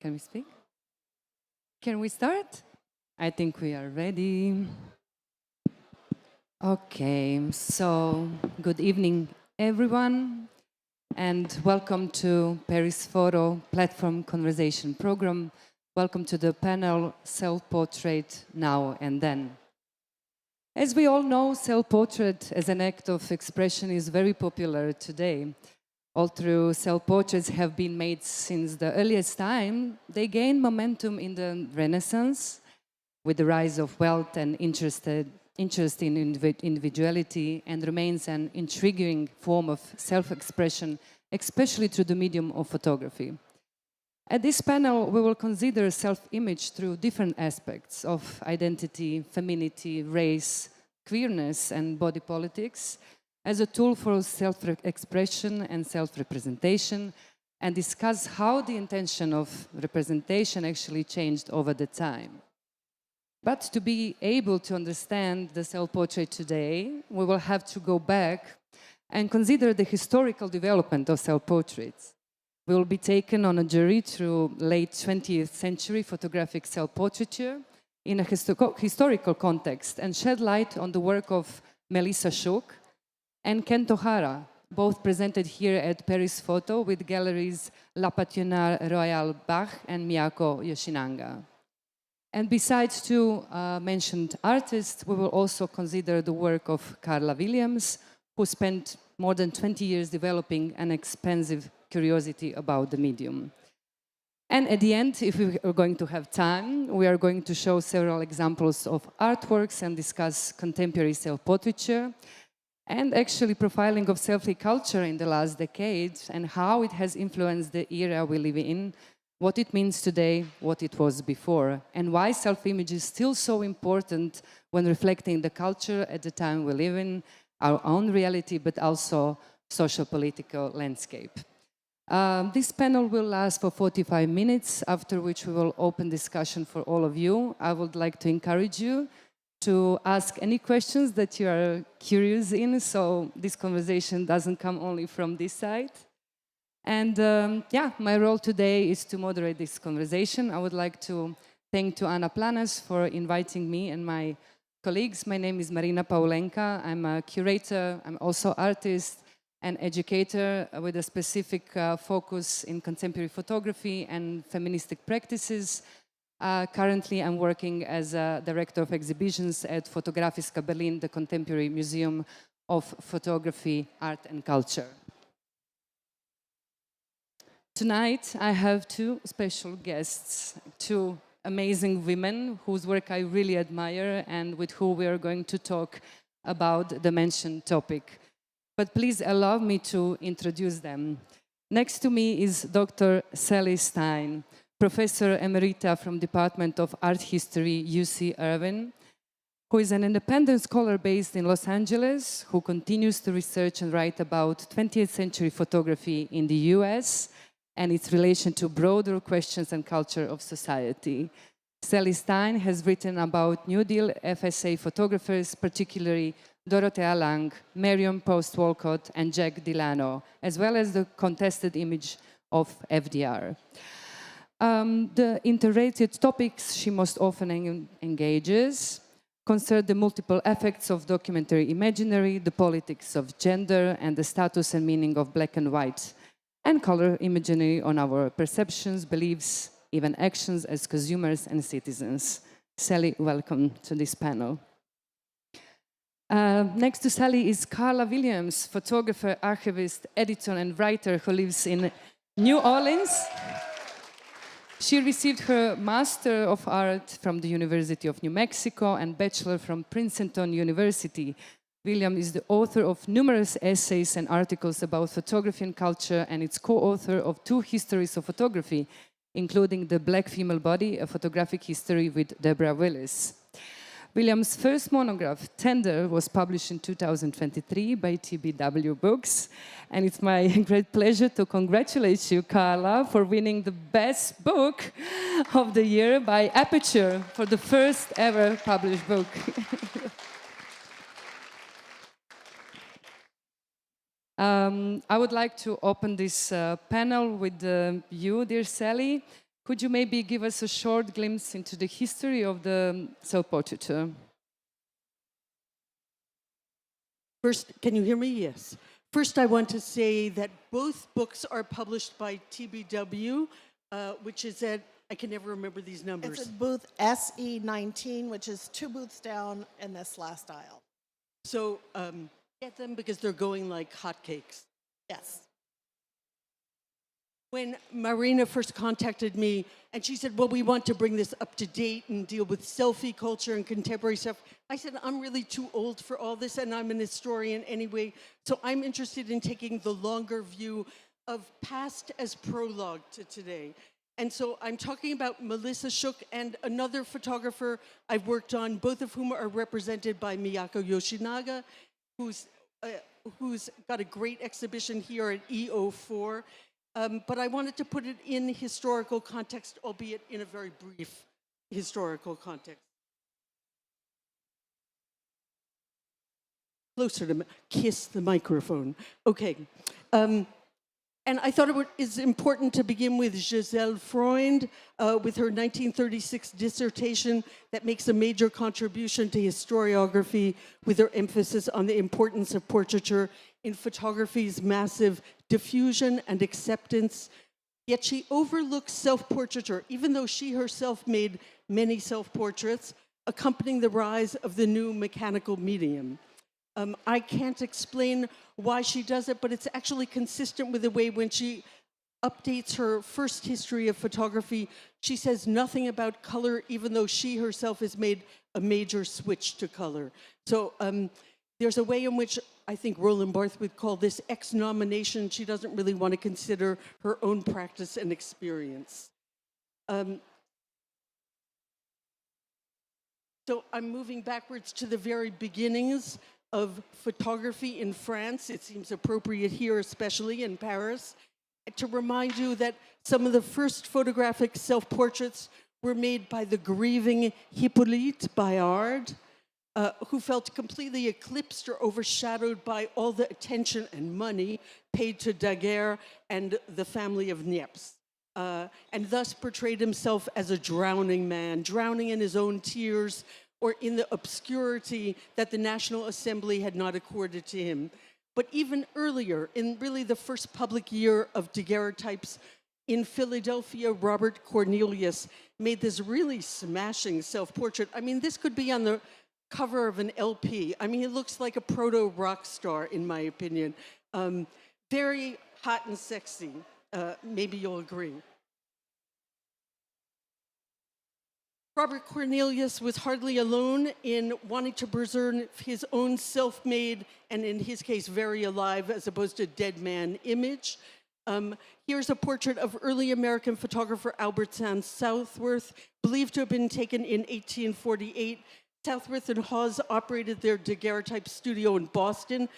Can we speak? Can we start? I think we are ready. Okay, so good evening, everyone, and welcome to Paris Photo Platform Conversation Program. Welcome to the panel Self-Portrait Now and Then. As we all know, self-portrait as an act of expression is very popular today. Although self-portraits have been made since the earliest time, they gained momentum in the Renaissance with the rise of wealth and interest in individuality, and remains an intriguing form of self-expression, especially through the medium of photography. At this panel, we will consider self-image through different aspects of identity, femininity, race, queerness, and body politics as a tool for self-expression and self-representation, and discuss how the intention of representation actually changed over the time. But to be able to understand the self-portrait today, we will have to go back and consider the historical development of self-portraits. We will be taken on a journey through late 20th century photographic self-portraiture in a historical context and shed light on the work of Melissa Shook and Ken Tohara, both presented here at Paris Photo with galleries La Patinare Royal Bach and Miyako Yoshinanga. And besides two mentioned artists, we will also consider the work of Carla Williams, who spent more than 20 years developing an expansive curiosity about the medium. And at the end, if we are going to have time, we are going to show several examples of artworks and discuss contemporary self-portraiture and actually profiling of selfie culture in the last decade and how it has influenced the era we live in, what it means today, what it was before, and why self-image is still so important when reflecting the culture at the time we live in, our own reality, but also social political landscape. This panel will last for 45 minutes, after which we will open discussion for all of you. I would like to encourage you to ask any questions that you are curious in, so this conversation doesn't come only from this side. And my role today is to moderate this conversation. I would like to thank to Ana Planas for inviting me and my colleagues. My name is Marina Paulenka. I'm a curator, I'm also artist and educator with a specific focus in contemporary photography and feministic practices. Currently, I'm working as a director of exhibitions at Fotografiska Berlin, the Contemporary Museum of Photography, Art and Culture. Tonight, I have two special guests, two amazing women whose work I really admire and with whom we are going to talk about the mentioned topic. But please allow me to introduce them. Next to me is Dr. Sally Stein, Professor Emerita from Department of Art History, UC Irvine, who is an independent scholar based in Los Angeles, who continues to research and write about 20th century photography in the US and its relation to broader questions and culture of society. Sally Stein has written about New Deal FSA photographers, particularly Dorothea Lange, Marion Post-Walcott, and Jack Delano, as well as the contested image of FDR. The interrelated topics she most often engages concern the multiple effects of documentary imaginary, the politics of gender, and the status and meaning of black and white, and color imagery on our perceptions, beliefs, even actions as consumers and citizens. Sally, welcome to this panel. Next to Sally is Carla Williams, photographer, archivist, editor, and writer who lives in New Orleans. She received her Master of Art from the University of New Mexico and Bachelor from Princeton University. William is the author of numerous essays and articles about photography and culture, and is co-author of two histories of photography, including The Black Female Body, a photographic history with Deborah Willis. William's first monograph, Tender, was published in 2023 by TBW Books. And it's my great pleasure to congratulate you, Carla, for winning the best book of the year by Aperture for the first ever published book. I would like to open this panel with you, dear Sally. Could you maybe give us a short glimpse into the history of the self-portraiture? First, can you hear me? Yes. First, I want to say that both books are published by TBW, which is at, I can never remember these numbers. It's at booth SE19, which is 2 booths down in this last aisle. So get them because they're going like hotcakes. Yes. When Marina first contacted me and she said, well, we want to bring this up to date and deal with selfie culture and contemporary stuff, I said, I'm really too old for all this and I'm an historian anyway. So I'm interested in taking the longer view of past as prologue to today. And so I'm talking about Melissa Shook and another photographer I've worked on, both of whom are represented by Miyako Yoshinaga, who's got a great exhibition here at EO4. But I wanted to put it in historical context, albeit in a very brief historical context. Closer to kiss the microphone. Okay. And I thought it is important to begin with Giselle Freund, with her 1936 dissertation that makes a major contribution to historiography with her emphasis on the importance of portraiture in photography's massive diffusion and acceptance. Yet she overlooks self-portraiture, even though she herself made many self-portraits, accompanying the rise of the new mechanical medium. I can't explain why she does it, but it's actually consistent with the way when she updates her first history of photography, she says nothing about color, even though she herself has made a major switch to color. So there's a way in which I think Roland Barthes would call this ex-nomination. She doesn't really want to consider her own practice and experience. So I'm moving backwards to the very beginnings of photography in France. It seems appropriate here, especially in Paris, to remind you that some of the first photographic self-portraits were made by the grieving Hippolyte Bayard, who felt completely eclipsed or overshadowed by all the attention and money paid to Daguerre and the family of Niepce, and thus portrayed himself as a drowning man, drowning in his own tears, or in the obscurity that the National Assembly had not accorded to him. But even earlier, in really the first public year of daguerreotypes in Philadelphia, Robert Cornelius made this really smashing self-portrait. I mean, this could be on the cover of an LP. I mean, he looks like a proto-rock star, in my opinion. Very hot and sexy. Maybe you'll agree. Robert Cornelius was hardly alone in wanting to preserve his own self-made, and in his case, very alive, as opposed to dead man image. Here's a portrait of early American photographer Albert Sands Southworth, believed to have been taken in 1848. Southworth and Hawes operated their daguerreotype studio in Boston,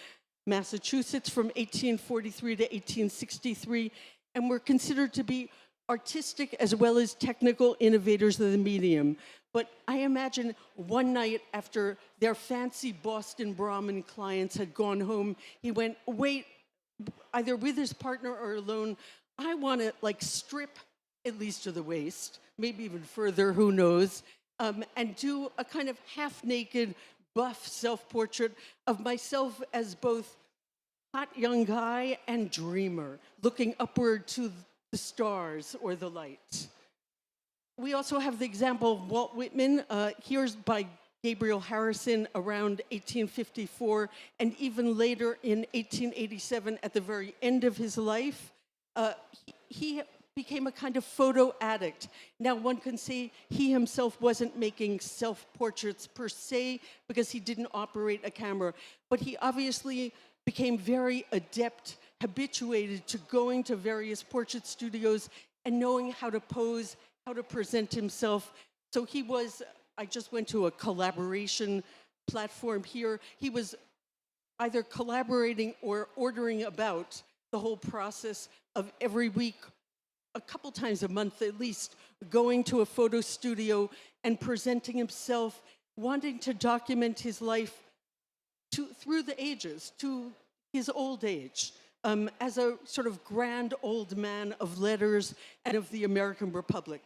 Massachusetts, from 1843 to 1863, and were considered to be artistic as well as technical innovators of the medium. But I imagine one night after their fancy Boston Brahmin clients had gone home, he went, wait, either with his partner or alone, I want to like strip at least to the waist, maybe even further, who knows, and do a kind of half-naked, buff self-portrait of myself as both hot young guy and dreamer, looking upward to the stars or the light. We also have the example of Walt Whitman. Here's by Gabriel Harrison around 1854, and even later in 1887, at the very end of his life, he became a kind of photo addict. Now, one can say he himself wasn't making self-portraits per se because he didn't operate a camera, but he obviously became very adept, habituated to going to various portrait studios and knowing how to pose, how to present himself. So he was, I just went to a collaboration platform here. He was either collaborating or ordering about the whole process of every week, a couple times a month at least, going to a photo studio and presenting himself, wanting to document his life through the ages, to his old age. as a sort of grand old man of letters and of the American Republic.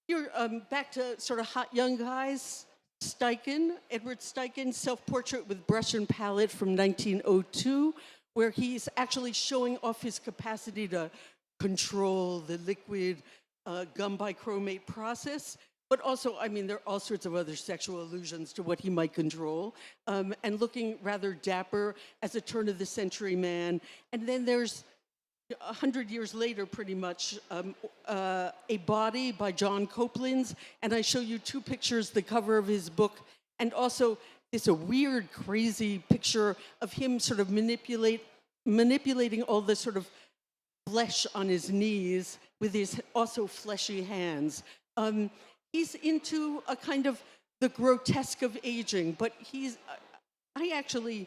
Here, back to sort of hot young guys. Steichen, Edward Steichen, self-portrait with brush and palette from 1902, where he's actually showing off his capacity to control the liquid gum bichromate process. But also, I mean, there are all sorts of other sexual allusions to what he might control, and looking rather dapper as a turn-of-the-century man. And then there's 100 years later, pretty much, A Body by John Copeland's, and I show you two pictures, the cover of his book, and also this a weird, crazy picture of him sort of manipulating all the sort of flesh on his knees with his also fleshy hands. He's into a kind of the grotesque of aging, but I actually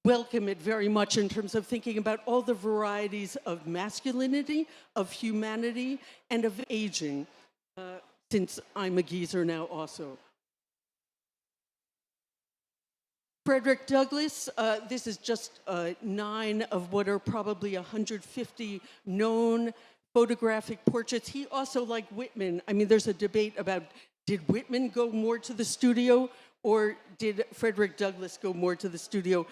welcome it very much in terms of thinking about all the varieties of masculinity, of humanity, and of aging, since I'm a geezer now also. Frederick Douglass, this is just 9 of what are probably 150 known photographic portraits. He also, like Whitman, I mean, there's a debate about did Whitman go more to the studio or did Frederick Douglass go more to the studio?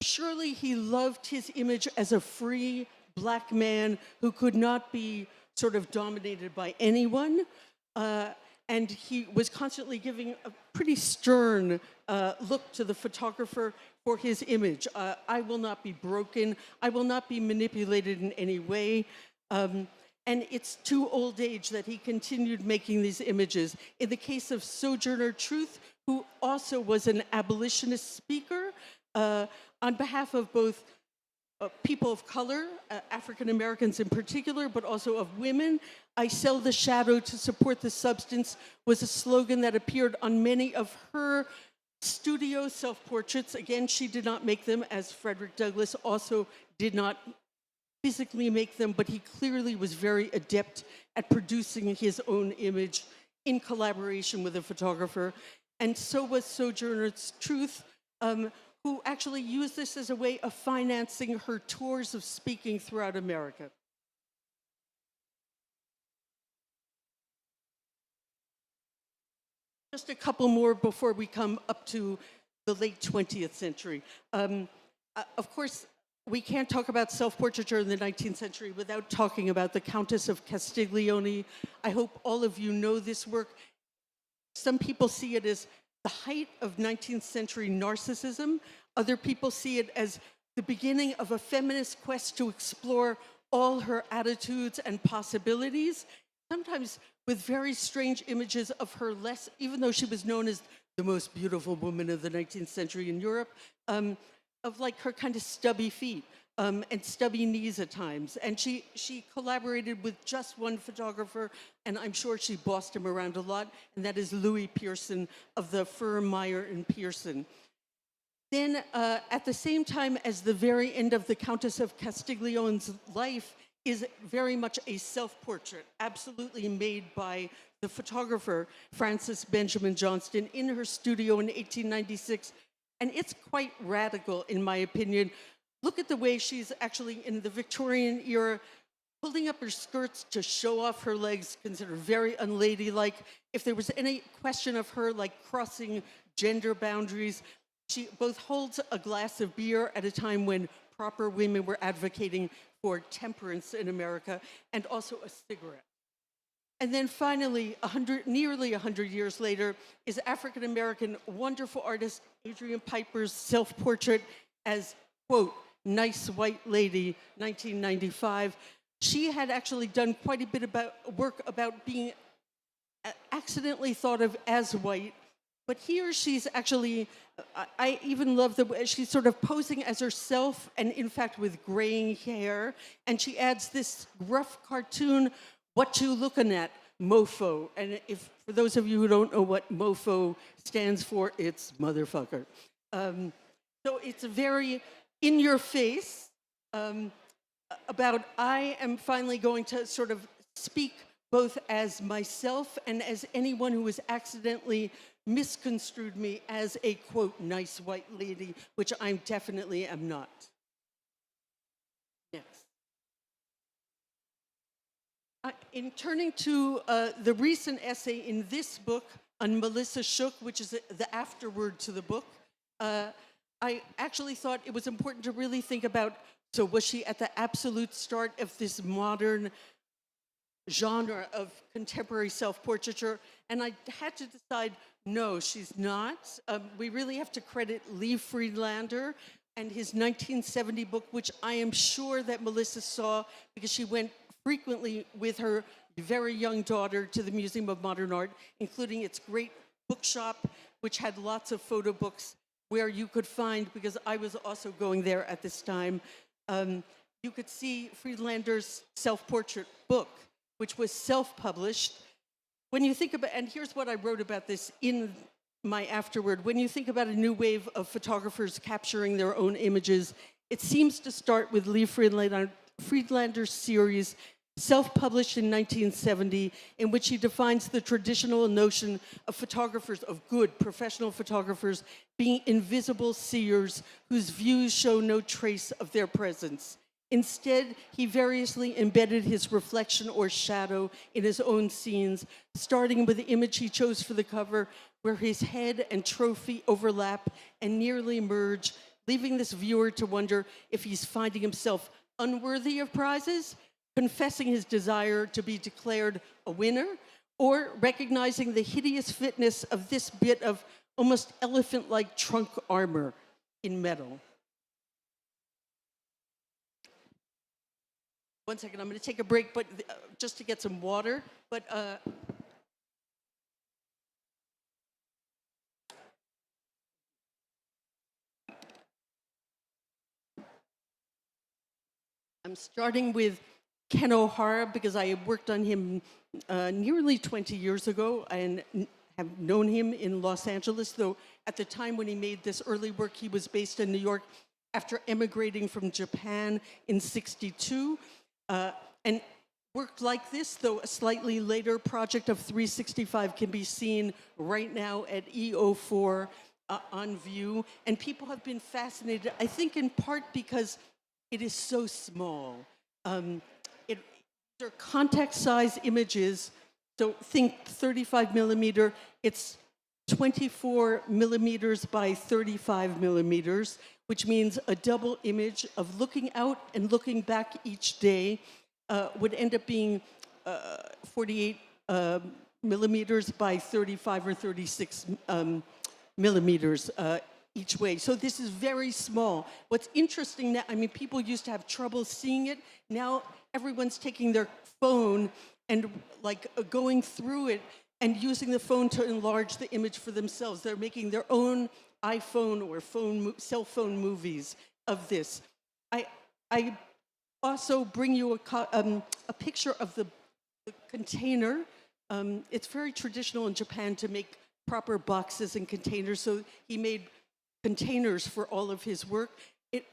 Surely he loved his image as a free black man who could not be sort of dominated by anyone. And he was constantly giving a pretty stern look to the photographer for his image. I will not be broken. I will not be manipulated in any way. And it's to old age that he continued making these images. In the case of Sojourner Truth, who also was an abolitionist speaker, on behalf of both people of color, African Americans in particular, but also of women, I sell the shadow to support the substance was a slogan that appeared on many of her studio self-portraits. Again, she did not make them, as Frederick Douglass also did not physically make them, but he clearly was very adept at producing his own image in collaboration with a photographer. And so was Sojourner Truth, who actually used this as a way of financing her tours of speaking throughout America. Just a couple more before we come up to the late 20th century. Of course, we can't talk about self-portraiture in the 19th century without talking about the Countess of Castiglione. I hope all of you know this work. Some people see it as the height of 19th century narcissism. Other people see it as the beginning of a feminist quest to explore all her attitudes and possibilities, sometimes with very strange images of her less, even though she was known as the most beautiful woman of the 19th century in Europe, of like her kind of stubby feet and stubby knees at times. And she collaborated with just one photographer, and I'm sure she bossed him around a lot, and that is Louis Pearson of the firm Meyer and Pearson. Then at the same time as the very end of the Countess of Castiglione's life is very much a self-portrait, absolutely made by the photographer Frances Benjamin Johnston in her studio in 1896. And it's quite radical, in my opinion. Look at the way she's actually, in the Victorian era, pulling up her skirts to show off her legs, considered very unladylike. If there was any question of her like crossing gender boundaries, she both holds a glass of beer at a time when proper women were advocating for temperance in America, and also a cigarette. And then finally, nearly 100 years later, is African-American wonderful artist Adrian Piper's self-portrait as, quote, nice white lady, 1995. She had actually done quite a bit about work about being accidentally thought of as white, but here she's actually, I even love the way she's sort of posing as herself, and in fact with graying hair, and she adds this rough cartoon, what you looking at, mofo. And if for those of you who don't know what mofo stands for, it's motherfucker. So it's very in your face about I am finally going to sort of speak both as myself and as anyone who has accidentally misconstrued me as a, quote, nice white lady, which I definitely am not. In turning to the recent essay in this book on Melissa Shook, which is the afterword to the book, I actually thought it was important to really think about, so was she at the absolute start of this modern genre of contemporary self-portraiture? And I had to decide, no, she's not. We really have to credit Lee Friedlander and his 1970 book, which I am sure that Melissa saw because she went frequently with her very young daughter to the Museum of Modern Art, including its great bookshop, which had lots of photo books where you could find, because I was also going there at this time, you could see Friedlander's self-portrait book, which was self-published. When you think about, and here's what I wrote about this in my afterword, when you think about a new wave of photographers capturing their own images, it seems to start with Lee Friedlander's series, self-published in 1970, in which he defines the traditional notion of photographers, of good professional photographers, being invisible seers whose views show no trace of their presence. Instead, he variously embedded his reflection or shadow in his own scenes, starting with the image he chose for the cover, where his head and trophy overlap and nearly merge, leaving this viewer to wonder if he's finding himself unworthy of prizes, confessing his desire to be declared a winner, or recognizing the hideous fitness of this bit of almost elephant-like trunk armor in metal. One second, I'm going to take a break, but just to get some water. But I'm starting with Ken O'Hara because I worked on him nearly 20 years ago and have known him in Los Angeles, though at the time when he made this early work, he was based in New York after emigrating from Japan in '62. And work like this, though a slightly later project of 365 can be seen right now at EO4 on view. And people have been fascinated, I think in part because it is so small. They're contact-size images, so think 35 millimeter, it's 24 millimeters by 35 millimeters, which means a double image of looking out and looking back each day would end up being 48 millimeters by 35 or 36 millimeters each way. So this is very small. What's interesting now, I mean, people used to have trouble seeing it. Now everyone's taking their phone and like going through it and using the phone to enlarge the image for themselves. They're making their own iPhone or cell phone movies of this. I also bring you a picture of the container. It's very traditional in Japan to make proper boxes and containers, so he made containers for all of his work. It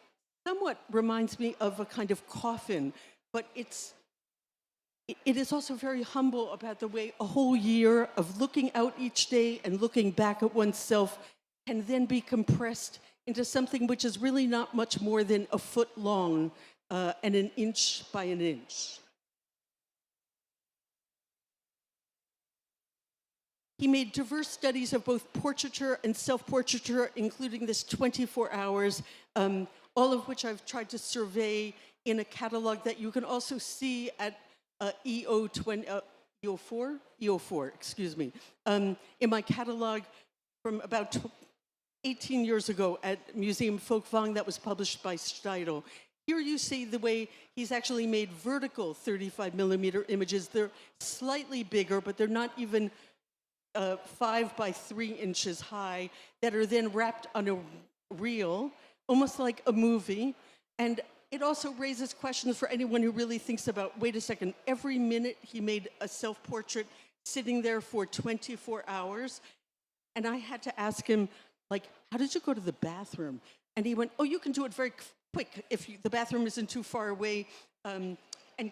somewhat reminds me of a kind of coffin, but it is also very humble about the way a whole year of looking out each day and looking back at oneself can then be compressed into something which is really not much more than a foot long and an inch by an inch. He made diverse studies of both portraiture and self-portraiture, including this 24 hours, all of which I've tried to survey in a catalog that you can also see at EO4, excuse me, in my catalog from about 18 years ago at Museum Folkwang that was published by Stein. Here you see the way he's actually made vertical 35 millimeter images. They're slightly bigger, but they're not even 5 by 3 inches high, that are then wrapped on a reel, almost like a movie. And it also raises questions for anyone who really thinks about, wait a second, every minute he made a self-portrait sitting there for 24 hours. And I had to ask him, like, how did you go to the bathroom? And he went, oh, you can do it very quick if the bathroom isn't too far away, and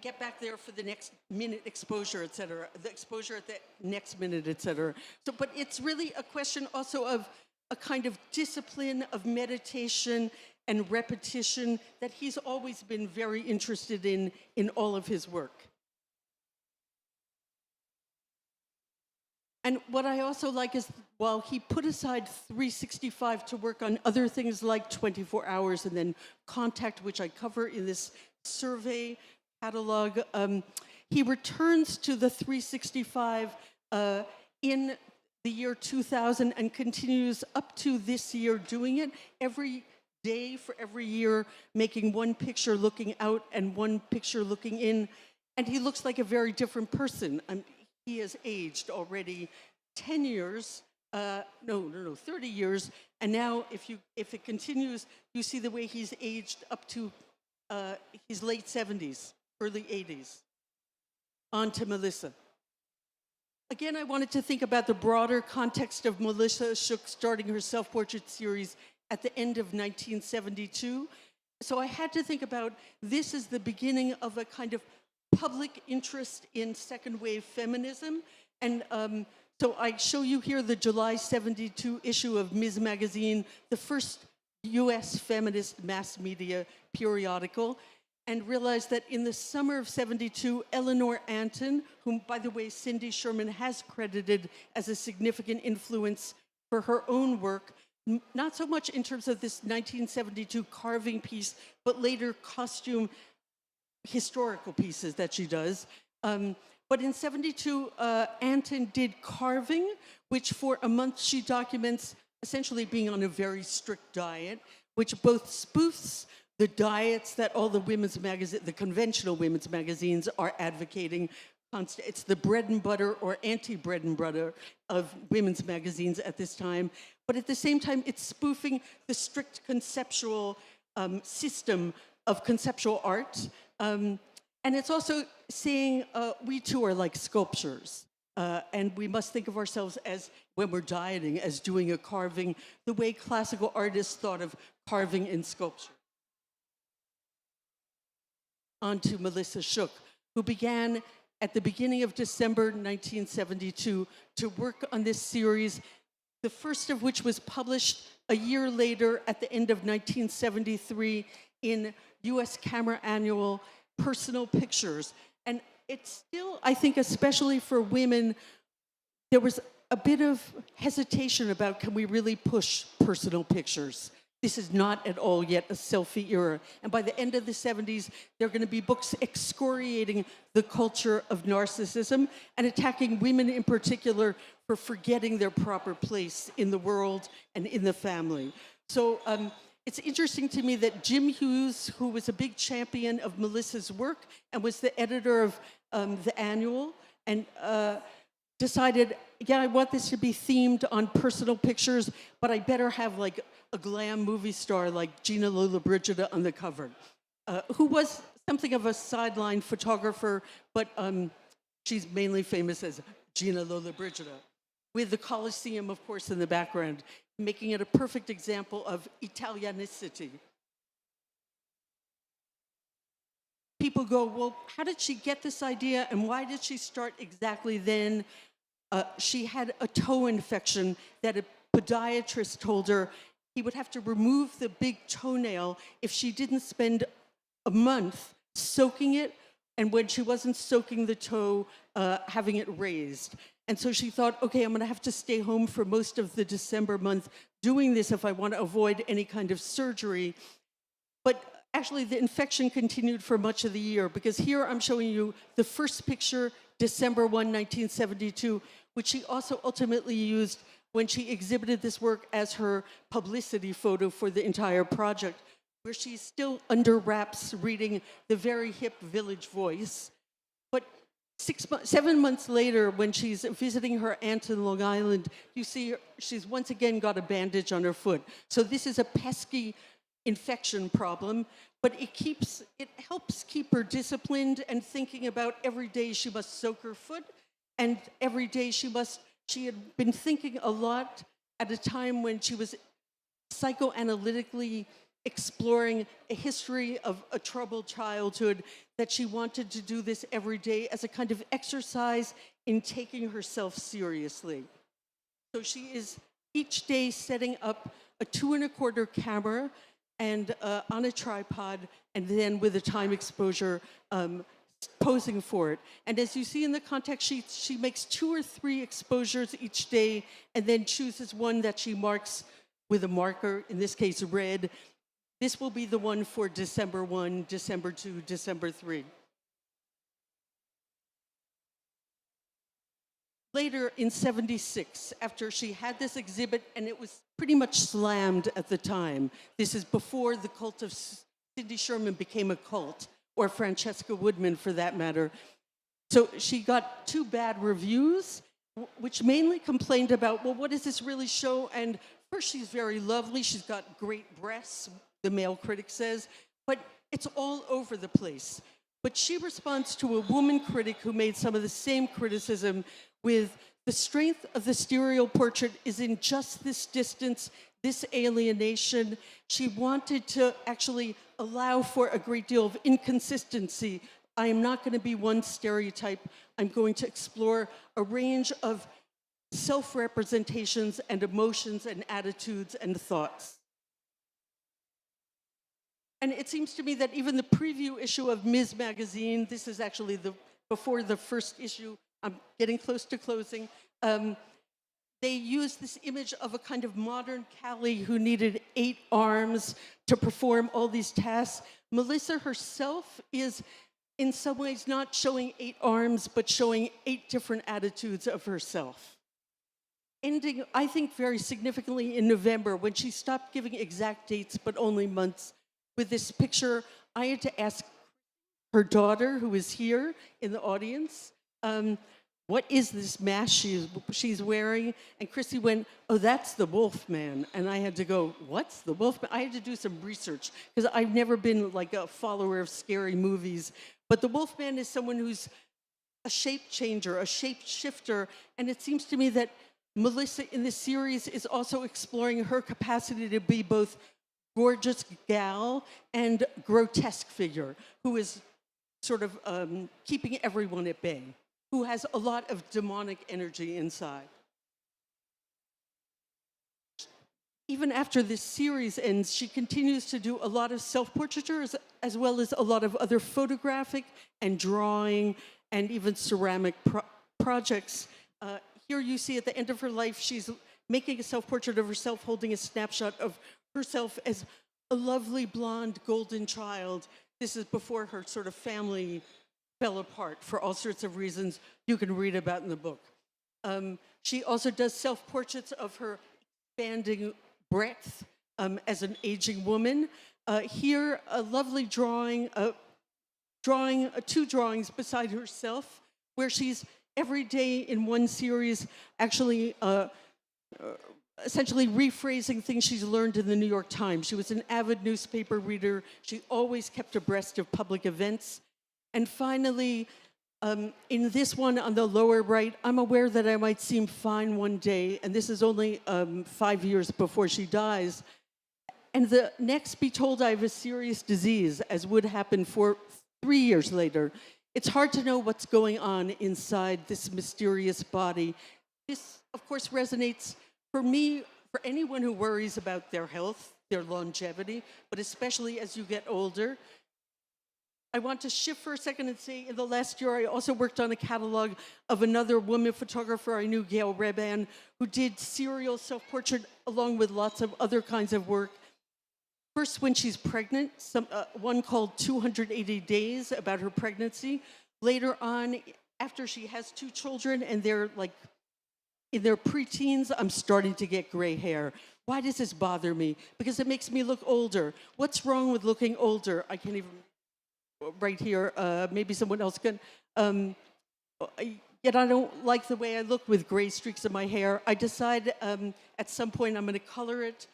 get back there for the next minute exposure, et cetera, the exposure at the next minute, et cetera. So, but it's really a question also of a kind of discipline of meditation and repetition that he's always been very interested in all of his work. And what I also like is while he put aside 365 to work on other things like 24 hours and then Contact, which I cover in this survey catalog, he returns to the 365 in the year 2000 and continues up to this year doing it every day for every year, making one picture looking out and one picture looking in. And he looks like a very different person. He has aged already 10 years, 30 years. And now if it continues, you see the way he's aged up to his late 70s, early 80s. On to Melissa. Again, I wanted to think about the broader context of Melissa Shook starting her self-portrait series at the end of 1972. So I had to think about this as the beginning of a kind of public interest in second wave feminism. And so I show you here the July 72 issue of Ms. Magazine, the first US feminist mass media periodical, and realized that in the summer of 72, Eleanor Anton, whom, by the way, Cindy Sherman has credited as a significant influence for her own work, not so much in terms of this 1972 carving piece, but later costume historical pieces that she does. But in 72, Anton did carving, which for a month she documents essentially being on a very strict diet, which both spoofs the diets that all the the conventional women's magazines are advocating. It's the bread and butter or anti-bread and butter of women's magazines at this time. But at the same time, it's spoofing the strict conceptual system of conceptual art. And it's also saying we too are like sculptures. And we must think of ourselves as, when we're dieting, as doing a carving, the way classical artists thought of carving in sculpture. On to Melissa Shook, who began at the beginning of December 1972 to work on this series, the first of which was published a year later at the end of 1973 in US Camera Annual Personal Pictures. And it's still, I think, especially for women, there was a bit of hesitation about, can we really push personal pictures? This is not at all yet a selfie era. And by the end of the 70s, there are going to be books excoriating the culture of narcissism and attacking women in particular for forgetting their proper place in the world and in the family. So it's interesting to me that Jim Hughes, who was a big champion of Melissa's work and was the editor of the Annual, and decided, yeah, I want this to be themed on personal pictures, but I better have like a glam movie star like Gina Lollobrigida on the cover, who was something of a sideline photographer, but she's mainly famous as Gina Lollobrigida, with the Colosseum, of course, in the background, making it a perfect example of Italianicity. People go, well, how did she get this idea and why did she start exactly then? She had a toe infection that a podiatrist told her he would have to remove the big toenail if she didn't spend a month soaking it, and when she wasn't soaking the toe, having it raised. And so she thought, okay, I'm going to have to stay home for most of the December month doing this if I want to avoid any kind of surgery. But actually, the infection continued for much of the year, because here I'm showing you the first picture, December 1, 1972, which she also ultimately used when she exhibited this work as her publicity photo for the entire project, where she's still under wraps reading the very hip Village Voice. But 7 months later, when she's visiting her aunt in Long Island, you see she's once again got a bandage on her foot. So this is a pesky infection problem, but it helps keep her disciplined and thinking about every day she must soak her foot, and every day she had been thinking a lot at a time when she was psychoanalytically exploring a history of a troubled childhood, that she wanted to do this every day as a kind of exercise in taking herself seriously. So she is each day setting up a 2¼ camera and on a tripod, and then with a time exposure, posing for it. And as you see in the contact sheet, she makes 2 or 3 exposures each day and then chooses one that she marks with a marker, in this case red. This will be the one for December 1, December 2, December 3. Later in 76, after she had this exhibit, and it was pretty much slammed at the time. This is before the cult of Cindy Sherman became a cult, or Francesca Woodman for that matter. So she got 2 bad reviews, which mainly complained about, well, what does this really show? And first, she's very lovely. She's got great breasts, the male critic says, but it's all over the place. But she responds to a woman critic who made some of the same criticism with the strength of the stereo portrait is in just this distance, this alienation. She wanted to actually allow for a great deal of inconsistency. I am not going to be one stereotype. I'm going to explore a range of self-representations and emotions and attitudes and thoughts. And it seems to me that even the preview issue of Ms. Magazine, this is actually before the first issue, I'm getting close to closing, they used this image of a kind of modern Callie who needed 8 arms to perform all these tasks. Melissa herself is in some ways not showing 8 arms, but showing 8 different attitudes of herself. Ending, I think, very significantly in November when she stopped giving exact dates, but only months. With this picture, I had to ask her daughter, who is here in the audience, what is this mask she's wearing? And Chrissy went, oh, that's the Wolfman. And I had to go, what's the Wolfman? I had to do some research because I've never been like a follower of scary movies. But the Wolfman is someone who's a shape changer, a shape shifter. And it seems to me that Melissa in this series is also exploring her capacity to be both gorgeous gal and grotesque figure who is sort of keeping everyone at bay, who has a lot of demonic energy inside. Even after this series ends, she continues to do a lot of self-portraiture as well as a lot of other photographic and drawing and even ceramic projects. Here you see at the end of her life, she's making a self-portrait of herself, holding a snapshot of herself as a lovely blonde golden child. This is before her sort of family fell apart for all sorts of reasons you can read about in the book. She also does self-portraits of her expanding breadth as an aging woman. Here, a lovely drawing, 2 drawings beside herself, where she's every day in one series actually essentially rephrasing things she's learned in the New York Times. She was an avid newspaper reader. She always kept abreast of public events. And finally, in this one on the lower right, I'm aware that I might seem fine one day, and this is only 5 years before she dies. And the next be told I have a serious disease, as would happen 3 years later. It's hard to know what's going on inside this mysterious body. This, of course, resonates for me, for anyone who worries about their health, their longevity, but especially as you get older. I want to shift for a second and say in the last year, I also worked on a catalog of another woman photographer I knew, Gail Reban, who did serial self-portrait along with lots of other kinds of work. First, when she's pregnant, one called 280 Days about her pregnancy. Later on, after she has 2 children and they're like in their preteens, I'm starting to get gray hair. Why does this bother me? Because it makes me look older. What's wrong with looking older? I can't even, right here, maybe someone else can. Yet I don't like the way I look with gray streaks in my hair. I decide at some point I'm gonna color it,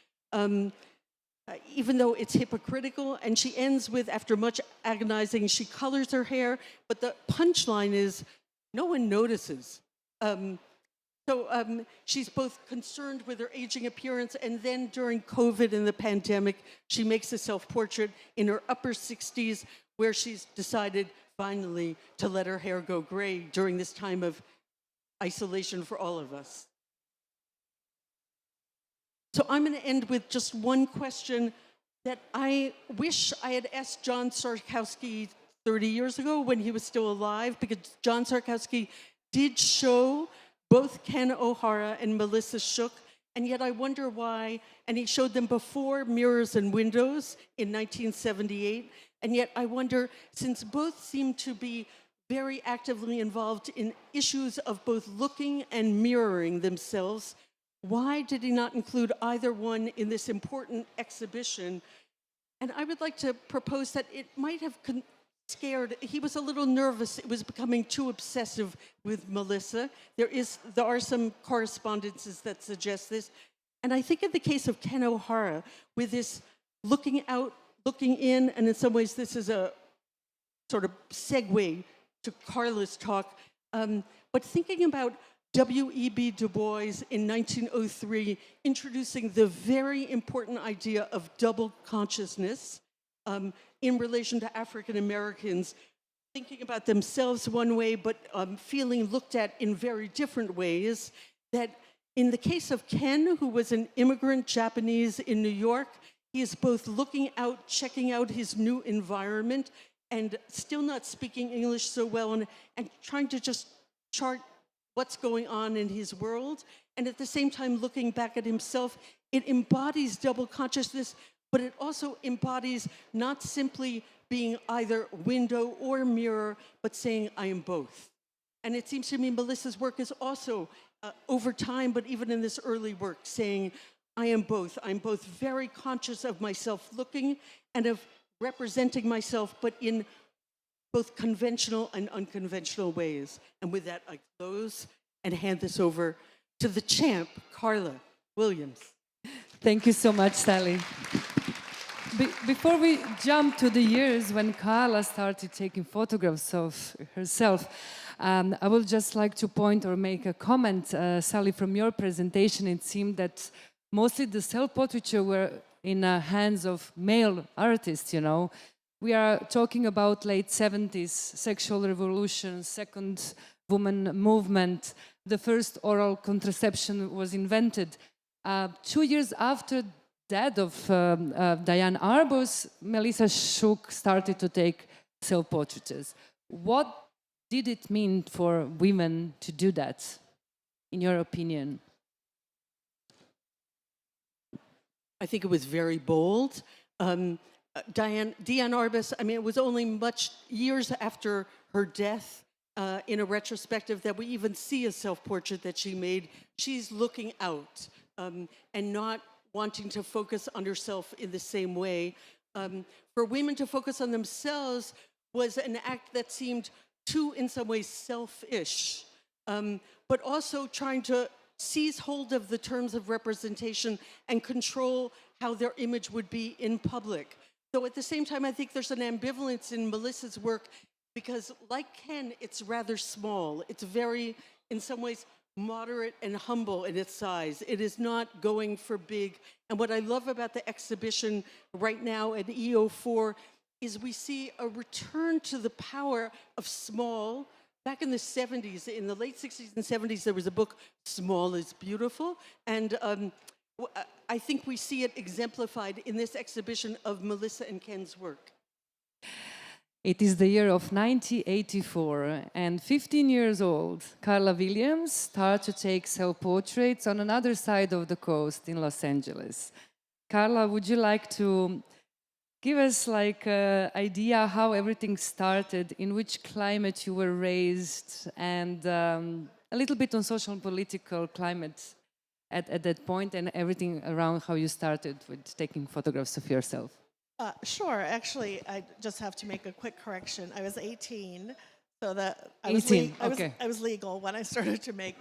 even though it's hypocritical. And she ends with, after much agonizing, she colors her hair, but the punchline is, no one notices. So she's both concerned with her aging appearance, and then during COVID and the pandemic, she makes a self-portrait in her upper 60s, where she's decided finally to let her hair go gray during this time of isolation for all of us. So I'm going to end with just one question that I wish I had asked John Sarkowski 30 years ago when he was still alive, because John Sarkowski did show both Ken O'Hara and Melissa Shook, and yet I wonder why, and he showed them before Mirrors and Windows in 1978, and yet I wonder, since both seem to be very actively involved in issues of both looking and mirroring themselves, why did he not include either one in this important exhibition? And I would like to propose that it might have scared, he was a little nervous, it was becoming too obsessive with Melissa. There are some correspondences that suggest this. And I think in the case of Ken O'Hara, with this looking out, looking in, and in some ways this is a sort of segue to Carla's talk, but thinking about W.E.B. Du Bois in 1903 introducing the very important idea of double consciousness in relation to African Americans, thinking about themselves one way, but feeling looked at in very different ways, that in the case of Ken, who was an immigrant Japanese in New York, he is both looking out, checking out his new environment, and still not speaking English so well, and trying to just chart what's going on in his world, and at the same time looking back at himself. It embodies double consciousness, but it also embodies not simply being either window or mirror, but saying, I am both. And it seems to me Melissa's work is also, over time, but even in this early work, saying, I am both. I'm both very conscious of myself looking and of representing myself, but in both conventional and unconventional ways. And with that, I close and hand this over to the champ, Carla Williams. Thank you so much, Sally. Before we jump to the years when Carla started taking photographs of herself, I would just like to point or make a comment, Sally, from your presentation. It seemed that mostly the self-portraiture were in the hands of male artists, you know. We are talking about late 70s, sexual revolution, second woman movement. The first oral contraception was invented. 2 years after death of Diane Arbus, Melissa Shook started to take self-portraits. What did it mean for women to do that, in your opinion? I think it was very bold. Diane Arbus, I mean, it was only much years after her death, in a retrospective, that we even see a self-portrait that she made. She's looking out and not wanting to focus on herself in the same way. For women to focus on themselves was an act that seemed too, in some ways, selfish, but also trying to seize hold of the terms of representation and control how their image would be in public. Though at the same time, I think there's an ambivalence in Melissa's work because, like Ken, it's rather small. It's very, in some ways, moderate and humble in its size. It is not going for big. And what I love about the exhibition right now at EO4 is we see a return to the power of small. Back in the 70s, in the late 60s and 70s, there was a book, Small is Beautiful. And I think we see it exemplified in this exhibition of Melissa and Ken's work. It is the year of 1984, and 15 years old, Carla Williams started to take self-portraits on another side of the coast in Los Angeles. Carla, would you like to give us like an idea how everything started, in which climate you were raised, and a little bit on social and political climate at that point, and everything around how you started with taking photographs of yourself? Sure. Actually, I just have to make a quick correction. I was 18, so that I 18, was, okay. I was legal when I started to make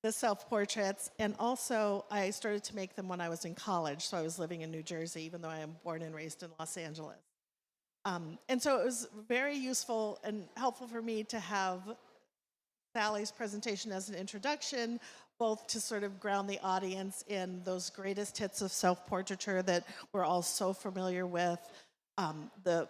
the self-portraits, and also I started to make them when I was in college. So I was living in New Jersey, even though I am born and raised in Los Angeles. And so it was very useful and helpful for me to have Sally's presentation as an introduction, both to sort of ground the audience in those greatest hits of self-portraiture that we're all so familiar with. The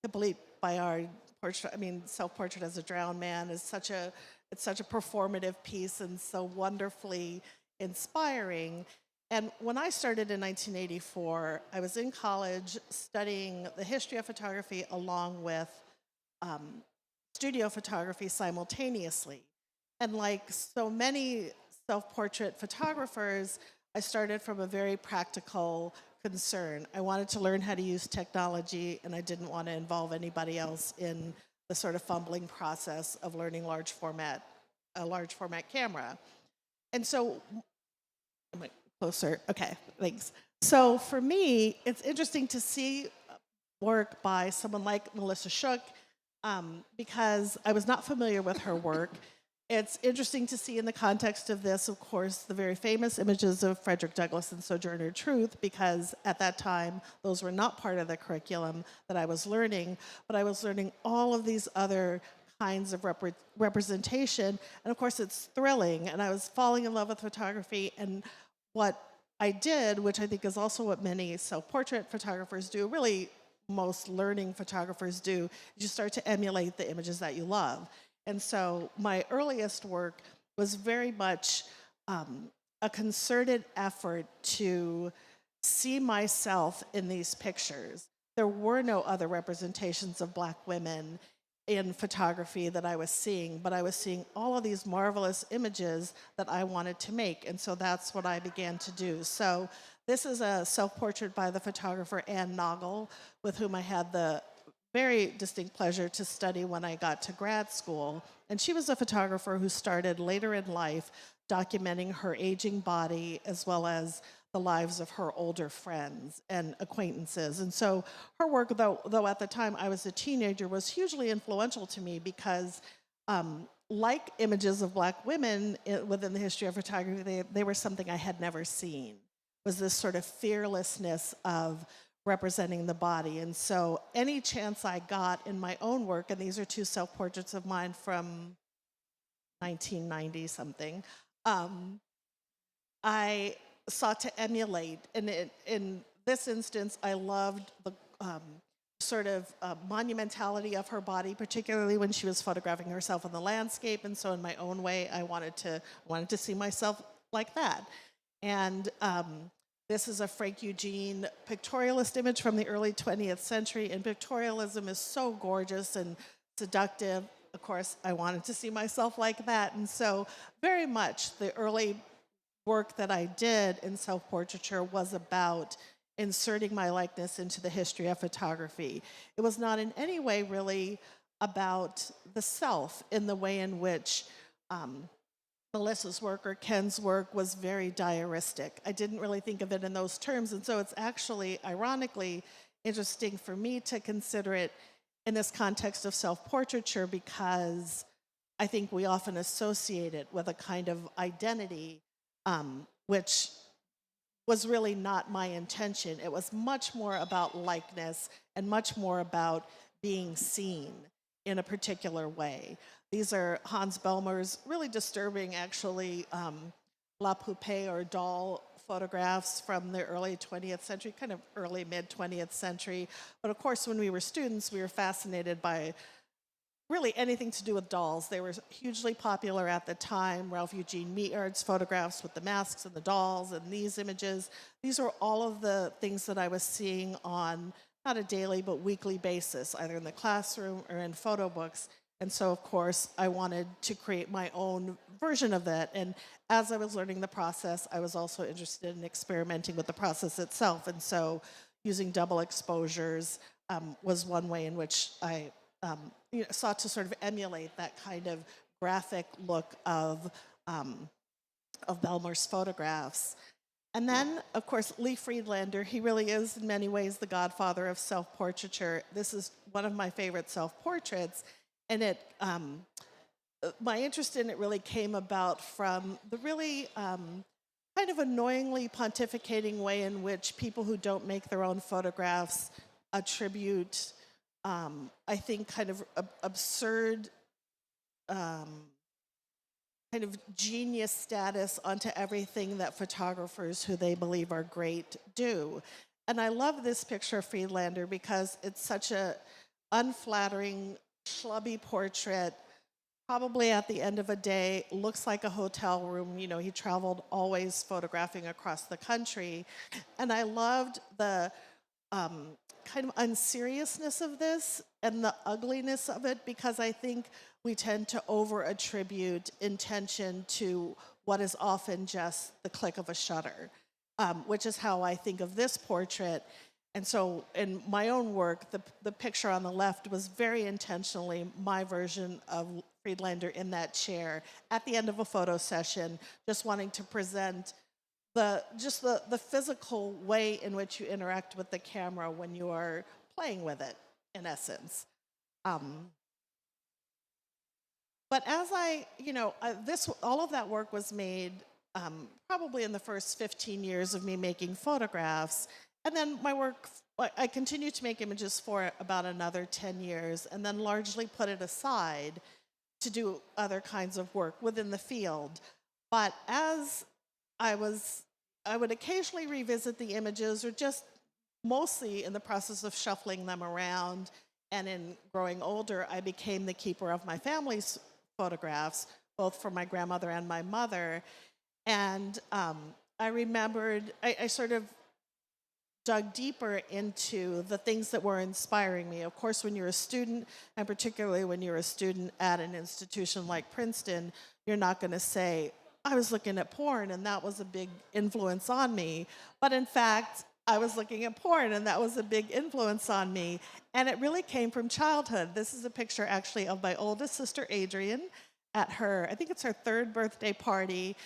Hippolyte Bayard portrait, I mean, Self-Portrait as a Drowned Man is such a performative piece and so wonderfully inspiring. And when I started in 1984, I was in college studying the history of photography along with studio photography simultaneously. And like so many self portrait photographers, I started from a very practical concern. I wanted to learn how to use technology, and I didn't want to involve anybody else in the sort of fumbling process of learning a large format camera. And so, am I closer? Okay, thanks. So for me, it's interesting to see work by someone like Melissa Shook because I was not familiar with her work. It's interesting to see in the context of this, of course, the very famous images of Frederick Douglass and Sojourner Truth, because at that time, those were not part of the curriculum that I was learning, but I was learning all of these other kinds of representation. And of course, it's thrilling. And I was falling in love with photography. And what I did, which I think is also what many self-portrait photographers do, really most learning photographers do, is you start to emulate the images that you love. And so my earliest work was very much a concerted effort to see myself in these pictures. There were no other representations of Black women in photography that I was seeing, but I was seeing all of these marvelous images that I wanted to make. And so that's what I began to do. So this is a self-portrait by the photographer Anne Noggle, with whom I had the very distinct pleasure to study when I got to grad school. And she was a photographer who started later in life documenting her aging body as well as the lives of her older friends and acquaintances. And so her work, though at the time I was a teenager, was hugely influential to me because like images of Black women within the history of photography, they were something I had never seen. Was this sort of fearlessness of representing the body. And so any chance I got in my own work, and these are two self-portraits of mine from 1990 something, I sought to emulate. And in this instance, I loved the sort of monumentality of her body, particularly when she was photographing herself in the landscape. And so in my own way, I wanted to see myself like that. And this is a Frank Eugene pictorialist image from the early 20th century, and pictorialism is so gorgeous and seductive. Of course, I wanted to see myself like that, and so very much the early work that I did in self-portraiture was about inserting my likeness into the history of photography. It was not in any way really about the self in the way in which Melissa's work or Ken's work was very diaristic. I didn't really think of it in those terms, and so it's actually, ironically, interesting for me to consider it in this context of self-portraiture because I think we often associate it with a kind of identity, which was really not my intention. It was much more about likeness and much more about being seen in a particular way. These are Hans Bellmer's really disturbing, actually, La Poupée or doll photographs from the early 20th century, kind of early mid 20th century. But of course, when we were students, we were fascinated by really anything to do with dolls. They were hugely popular at the time. Ralph Eugene Meillard's photographs with the masks and the dolls and these images. These are all of the things that I was seeing on not a daily but weekly basis, either in the classroom or in photo books. And so, of course, I wanted to create my own version of that. And as I was learning the process, I was also interested in experimenting with the process itself. And so using double exposures was one way in which I sought to sort of emulate that kind of graphic look of Bellmer's photographs. And then, of course, Lee Friedlander, he really is in many ways the godfather of self-portraiture. This is one of my favorite self-portraits. And my interest in it really came about from the really kind of annoyingly pontificating way in which people who don't make their own photographs attribute, I think, kind of absurd kind of genius status onto everything that photographers who they believe are great do. And I love this picture of Friedlander because it's such a unflattering, schlubby portrait probably at the end of a day looks like a hotel room. You know, he traveled always photographing across the country. And I loved the kind of unseriousness of this and the ugliness of it, because I think we tend to over attribute intention to what is often just the click of a shutter, which is how I think of this portrait. And so in my own work, the picture on the left was very intentionally my version of Friedlander in that chair at the end of a photo session, just wanting to present the physical way in which you interact with the camera when you are playing with it, in essence. But as all of that work was made probably in the first 15 years of me making photographs. And then my work, I continued to make images for about another 10 years, and then largely put it aside to do other kinds of work within the field. But as I would occasionally revisit the images, or just mostly in the process of shuffling them around. And in growing older, I became the keeper of my family's photographs, both for my grandmother and my mother. And I remembered, I sort of dug deeper into the things that were inspiring me. Of course, when you're a student, and particularly when you're a student at an institution like Princeton, you're not going to say, I was looking at porn and that was a big influence on me. But in fact, I was looking at porn and that was a big influence on me. And it really came from childhood. This is a picture actually of my oldest sister, Adrian, at I think it's her 3rd birthday party.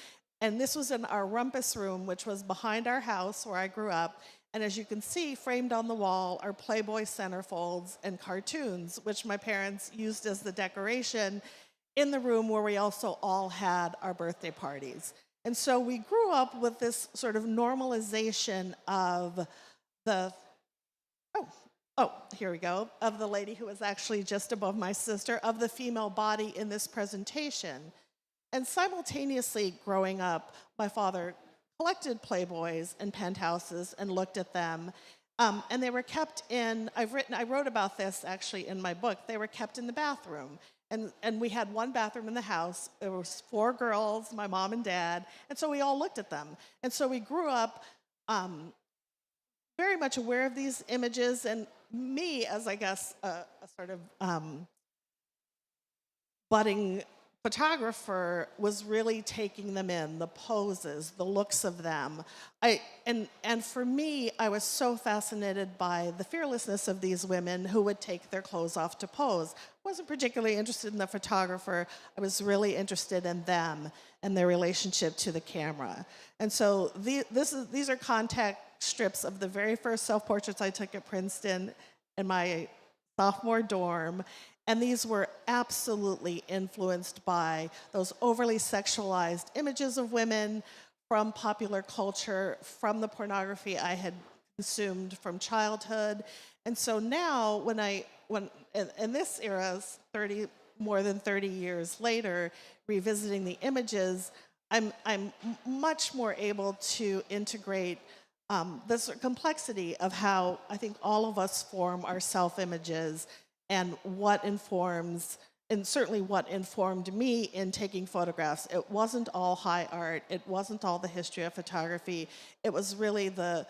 And this was in our rumpus room, which was behind our house where I grew up. And as you can see, framed on the wall are Playboy centerfolds and cartoons, which my parents used as the decoration in the room where we also all had our birthday parties. And so we grew up with this sort of normalization of here we go, of the lady who was actually just above my sister, of the female body in this presentation. And simultaneously growing up, my father collected Playboys and penthouses and looked at them. And they were kept I wrote about this actually in my book. They were kept in the bathroom. And we had one bathroom in the house. There was 4 girls, my mom and dad, and so we all looked at them. And so we grew up very much aware of these images, and me, as I guess a sort of budding photographer, was really taking them in, the poses, the looks of them. And for me, I was so fascinated by the fearlessness of these women who would take their clothes off to pose. I wasn't particularly interested in the photographer. I was really interested in them and their relationship to the camera. And so these are contact strips of the very first self-portraits I took at Princeton in my sophomore dorm. And these were absolutely influenced by those overly sexualized images of women from popular culture, from the pornography I had consumed from childhood. And so now, when in this era, more than 30 years later, revisiting the images, I'm much more able to integrate this complexity of how I think all of us form our self-images, and what informs, and certainly what informed me in taking photographs. It wasn't all high art. It wasn't all the history of photography. It was really the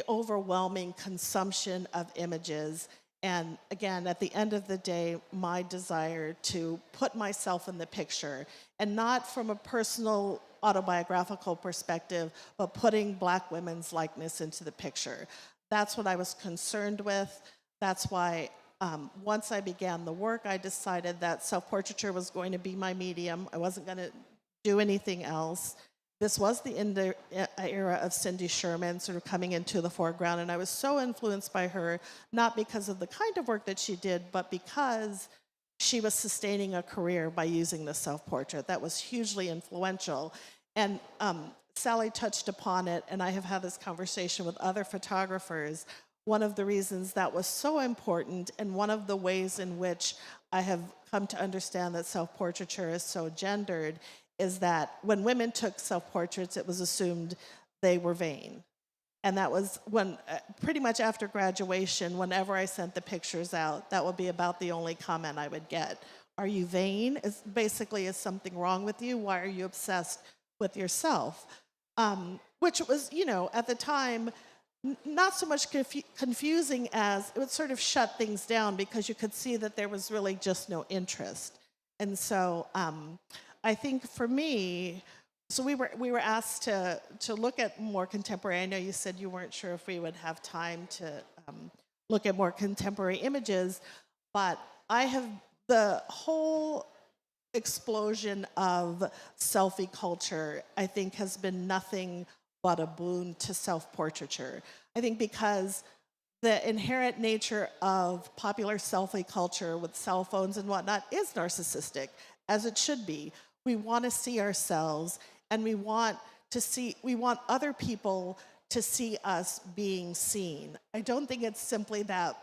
overwhelming consumption of images. And again, at the end of the day, my desire to put myself in the picture, and not from a personal autobiographical perspective, but putting Black women's likeness into the picture. That's what I was concerned with. That's why once I began the work, I decided that self-portraiture was going to be my medium. I wasn't going to do anything else. This was the era of Cindy Sherman sort of coming into the foreground, and I was so influenced by her, not because of the kind of work that she did, but because she was sustaining a career by using the self-portrait. That was hugely influential. And Sally touched upon it, and I have had this conversation with other photographers. One of the reasons that was so important, and one of the ways in which I have come to understand that self-portraiture is so gendered, is that when women took self-portraits, it was assumed they were vain. And that was when, pretty much after graduation, whenever I sent the pictures out, that would be about the only comment I would get. are you vain? Is something wrong with you? Why are you obsessed with yourself? Which was, at the time, not so much confusing as it would sort of shut things down because you could see that there was really just no interest. And so I think for me, so we were asked to look at more contemporary. I know you said you weren't sure if we would have time to look at more contemporary images, but the whole explosion of selfie culture, I think, has been nothing but a boon to self-portraiture. I think because the inherent nature of popular selfie culture with cell phones and whatnot is narcissistic, as it should be. We want to see ourselves, and we want other people to see us being seen. I don't think it's simply that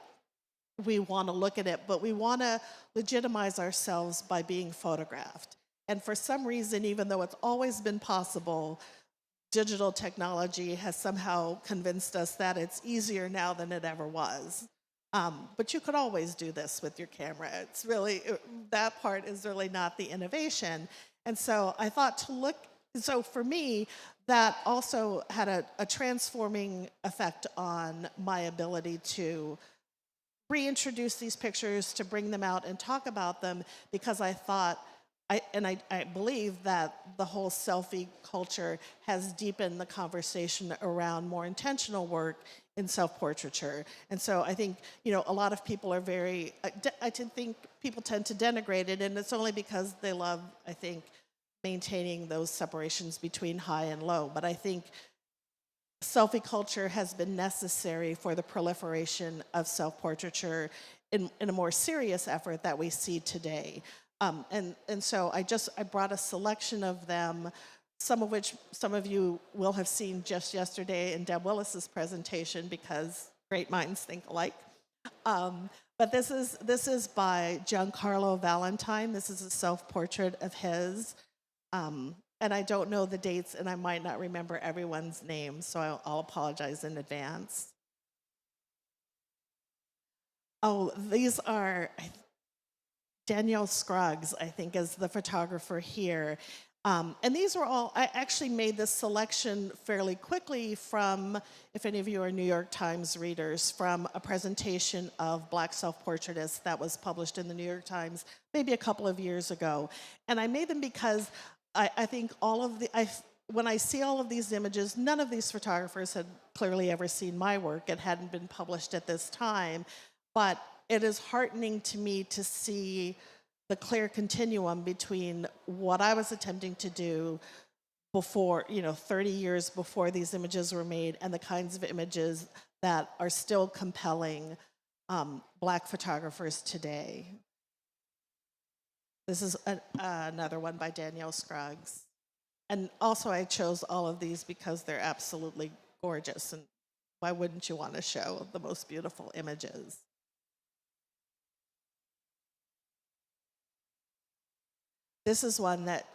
we want to look at it, but we want to legitimize ourselves by being photographed. And for some reason, even though it's always been possible, digital technology has somehow convinced us that it's easier now than it ever was. But you could always do this with your camera. It's really, that part is really not the innovation. And so I thought so for me, that also had a transforming effect on my ability to reintroduce these pictures, to bring them out and talk about them, because I thought, I believe that the whole selfie culture has deepened the conversation around more intentional work in self-portraiture. And so I think, a lot of people are I think people tend to denigrate it, and it's only because they love, I think, maintaining those separations between high and low. But I think selfie culture has been necessary for the proliferation of self-portraiture in a more serious effort that we see today. And so I brought a selection of them, some of which some of you will have seen just yesterday in Deb Willis's presentation, because great minds think alike. But this is by Giancarlo Valentine. This is a self-portrait of his. And I don't know the dates, and I might not remember everyone's name, so I'll apologize in advance. Oh, these are Danielle Scruggs, I think, is the photographer here. And these were all, I actually made this selection fairly quickly from, if any of you are New York Times readers, from a presentation of Black self-portraitists that was published in the New York Times maybe a couple of years ago. And I made them because I think when I see all of these images, none of these photographers had clearly ever seen my work. It hadn't been published at this time. But it is heartening to me to see the clear continuum between what I was attempting to do before, 30 years before these images were made, and the kinds of images that are still compelling Black photographers today. This is another one by Danielle Scruggs. And also I chose all of these because they're absolutely gorgeous, and why wouldn't you want to show the most beautiful images? This is one that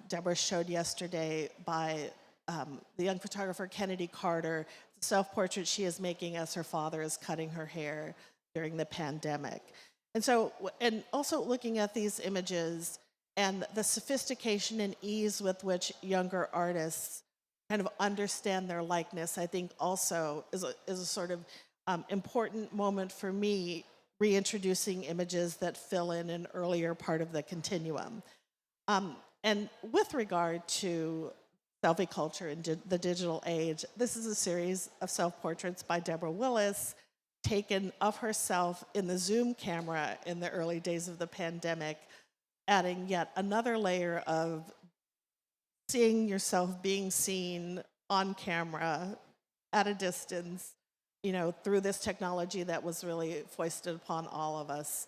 Deborah showed yesterday by the young photographer Kennedy Carter, the self-portrait she is making as her father is cutting her hair during the pandemic. And so, and also looking at these images and the sophistication and ease with which younger artists kind of understand their likeness, I think also is a sort of important moment for me, reintroducing images that fill in an earlier part of the continuum. And with regard to selfie culture and the digital age, this is a series of self-portraits by Deborah Willis, taken of herself in the Zoom camera in the early days of the pandemic, adding yet another layer of seeing yourself being seen on camera at a distance, through this technology that was really foisted upon all of us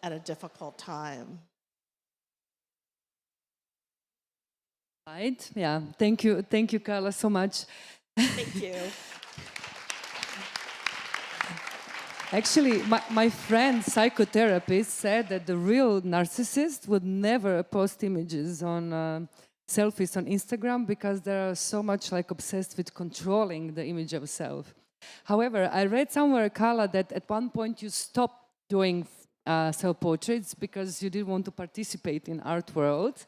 at a difficult time. Right. Yeah. Thank you, Carla, so much. Thank you. Actually, my friend, psychotherapist, said that the real narcissist would never post images on selfies on Instagram because they are so much obsessed with controlling the image of self. However, I read somewhere, Carla, that at one point you stopped doing self-portraits because you didn't want to participate in art world.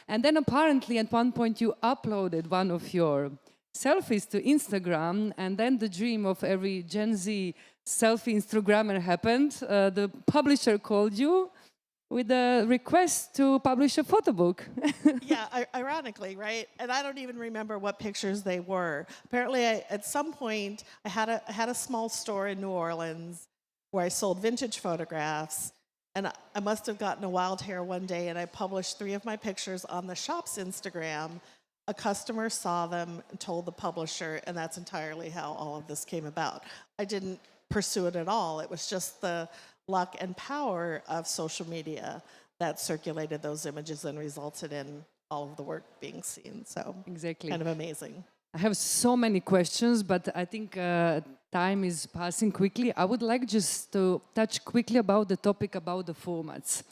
And then apparently at one point you uploaded one of your selfies to Instagram, and then the dream of every Gen Z selfie Instagrammer happened. The publisher called you with a request to publish a photo book. Yeah, ironically, right? And I don't even remember what pictures they were. Apparently, at some point, I had a small store in New Orleans where I sold vintage photographs, and I must have gotten a wild hair one day, and I published 3 of my pictures on the shop's Instagram. A customer saw them and told the publisher, and that's entirely how all of this came about. I didn't pursue it at all. It was just the luck and power of social media that circulated those images and resulted in all of the work being seen. So Exactly. kind of amazing. I have so many questions, but I think time is passing quickly. I would like just to touch quickly about the topic about the formats.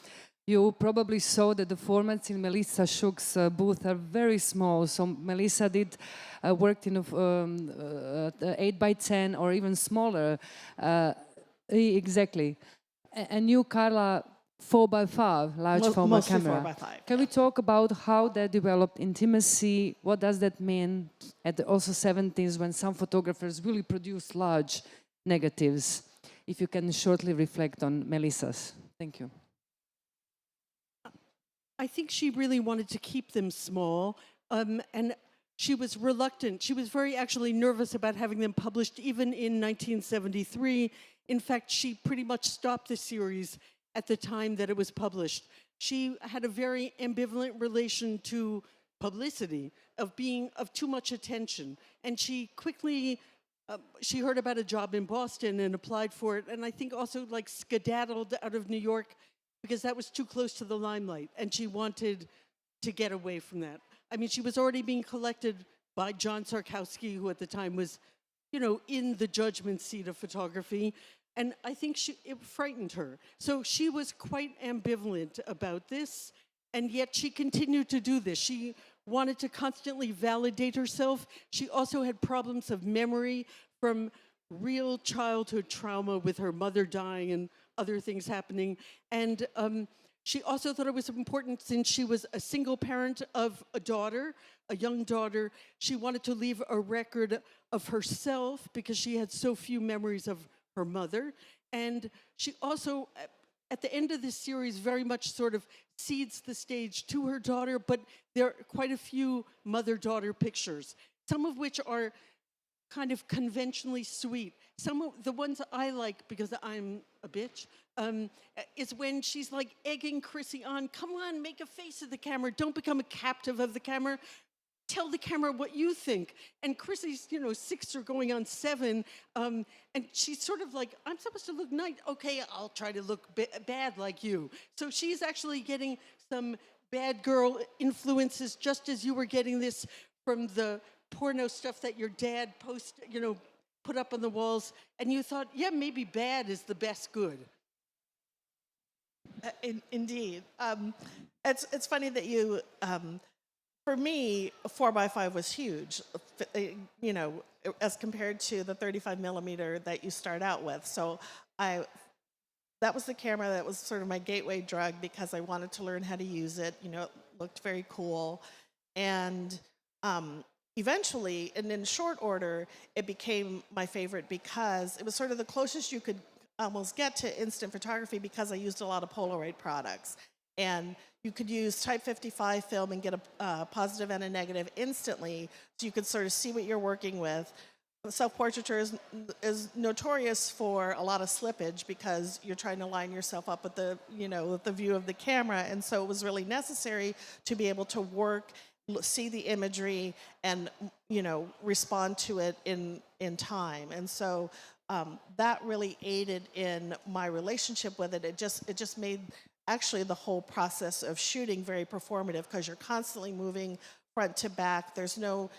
You probably saw that the formats in Melissa Shook's booth are very small. So Melissa worked in 8 by 10 or even smaller. Exactly. And you, Carla, 4 by 5 large format Mostly camera. 4 by 5. Can we talk about how that developed intimacy? What does that mean at the also 70s when some photographers really produced large negatives? If you can shortly reflect on Melissa's. Thank you. I think she really wanted to keep them small, and she was reluctant. She was very actually nervous about having them published even in 1973. In fact, she pretty much stopped the series at the time that it was published. She had a very ambivalent relation to publicity, of too much attention. And she quickly, she heard about a job in Boston and applied for it. And I think also like skedaddled out of New York because that was too close to the limelight. And she wanted to get away from that. I mean, she was already being collected by John Sarkowski, who at the time was, in the judgment seat of photography. And I think it frightened her. So she was quite ambivalent about this, and yet she continued to do this. She wanted to constantly validate herself. She also had problems of memory from real childhood trauma with her mother dying and other things happening. And she also thought it was important, since she was a single parent of a daughter, a young daughter, she wanted to leave a record of herself because she had so few memories of her mother. And she also, at the end of this series, very much sort of cedes the stage to her daughter, but there are quite a few mother-daughter pictures, some of which are kind of conventionally sweet. Some of the ones I like, because I'm a bitch, is when she's like egging Chrissy on, come on, make a face at the camera, don't become a captive of the camera. Tell the camera what you think. And Chrissy's, 6 or going on 7, and she's sort of like, I'm supposed to look nice. Okay, I'll try to look bad like you. So she's actually getting some bad girl influences, just as you were getting this from the porno stuff that your dad put up on the walls. And you thought, yeah, maybe bad is the best good. Indeed. It's funny that you... for me, 4 by 5 was huge, as compared to the 35 millimeter that you start out with. So that was the camera that was sort of my gateway drug because I wanted to learn how to use it. It looked very cool. And eventually, and in short order, it became my favorite because it was sort of the closest you could almost get to instant photography because I used a lot of Polaroid products. And you could use type 55 film and get a positive and a negative instantly, so you could sort of see what you're working with. Self-portraiture is notorious for a lot of slippage because you're trying to line yourself up with with the view of the camera, and so it was really necessary to be able to work, see the imagery, and respond to it in time. And so that really aided in my relationship with it. It just made actually the whole process of shooting very performative because you're constantly moving front to back. There's no,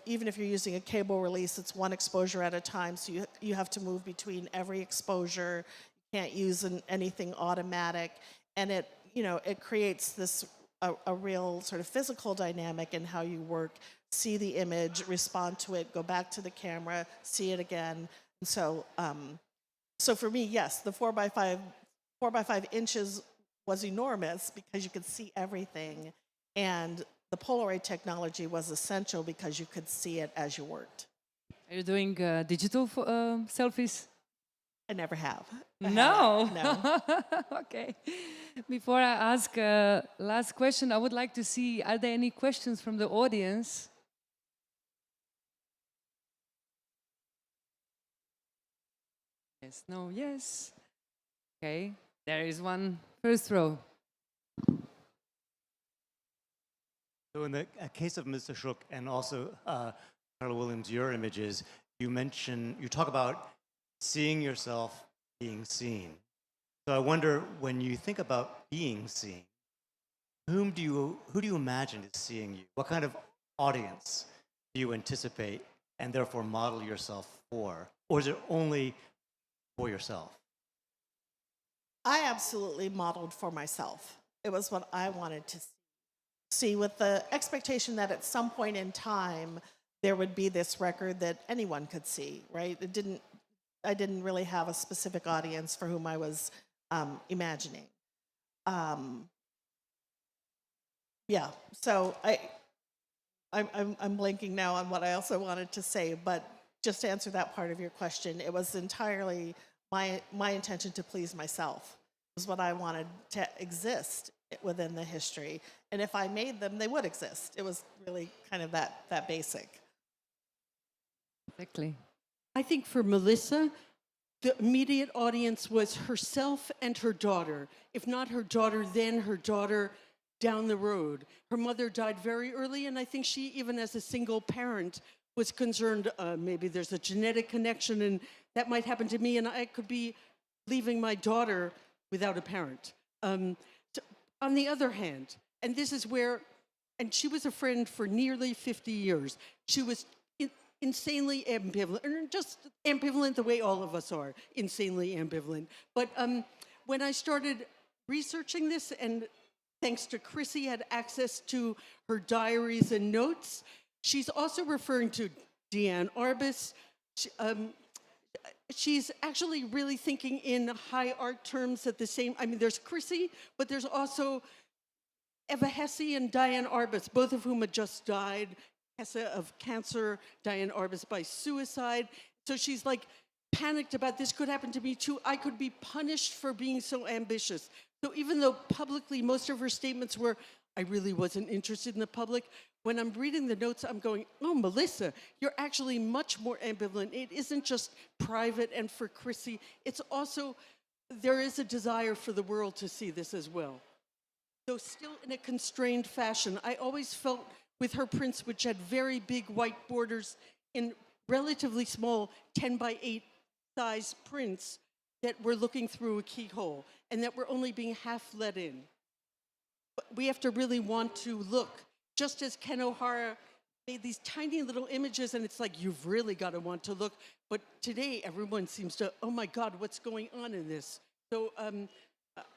even if you're using a cable release, it's one exposure at a time, so you have to move between every exposure. You can't use anything automatic, and it creates this a real sort of physical dynamic in how you work, see the image, respond to it, go back to the camera, see it again. And so for me, yes, the 4 by 5 4 by 5 inches was enormous because you could see everything. And the Polaroid technology was essential because you could see it as you worked. Are you doing digital selfies? I never have. No. No. Okay. Before I ask last question, I would like to see, are there any questions from the audience? Yes, no, yes. Okay, there is one first row. So in the case of Mr. Shook and also Carla Williams, your images, you talk about seeing yourself being seen. So I wonder, when you think about being seen, who do you imagine is seeing you? What kind of audience do you anticipate and therefore model yourself for? Or is it only for yourself? I absolutely modeled for myself. It was what I wanted to see, with the expectation that at some point in time there would be this record that anyone could see, right? I didn't really have a specific audience for whom I was imagining. Yeah, so I'm blanking now on what I also wanted to say, but just to answer that part of your question, it was entirely my intention to please myself. It was what I wanted to exist within the history. And if I made them, they would exist. It was really kind of that basic. Exactly. I think for Melissa, the immediate audience was herself and her daughter. If not her daughter then, her daughter down the road. Her mother died very early, and I think she, even as a single parent, was concerned maybe there's a genetic connection and that might happen to me, and I could be leaving my daughter without a parent. On the other hand, and this is where, and she was a friend for nearly 50 years, she was insanely ambivalent, and just ambivalent the way all of us are, insanely ambivalent. But when I started researching this, and thanks to Chrissy, had access to her diaries and notes, she's also referring to Diane Arbus. She's actually really thinking in high art terms at the same, I mean, there's Chrissy, but there's also Eva Hesse and Diane Arbus, both of whom had just died. Hesse of cancer, Diane Arbus by suicide. So she's like panicked about this could happen to me too. I could be punished for being so ambitious. So even though publicly most of her statements were, I really wasn't interested in the public, when I'm reading the notes, I'm going, oh, Melissa, you're actually much more ambivalent. It isn't just private and for Chrissy. It's also, there is a desire for the world to see this as well. So still in a constrained fashion. I always felt with her prints, which had very big white borders in relatively small 10 by 8 size prints, that we're looking through a keyhole and that we're only being half let in. But we have to really want to look. Just as Ken O'Hara made these tiny little images, and it's like, you've really got to want to look. But today, everyone seems to, oh my God, what's going on in this? So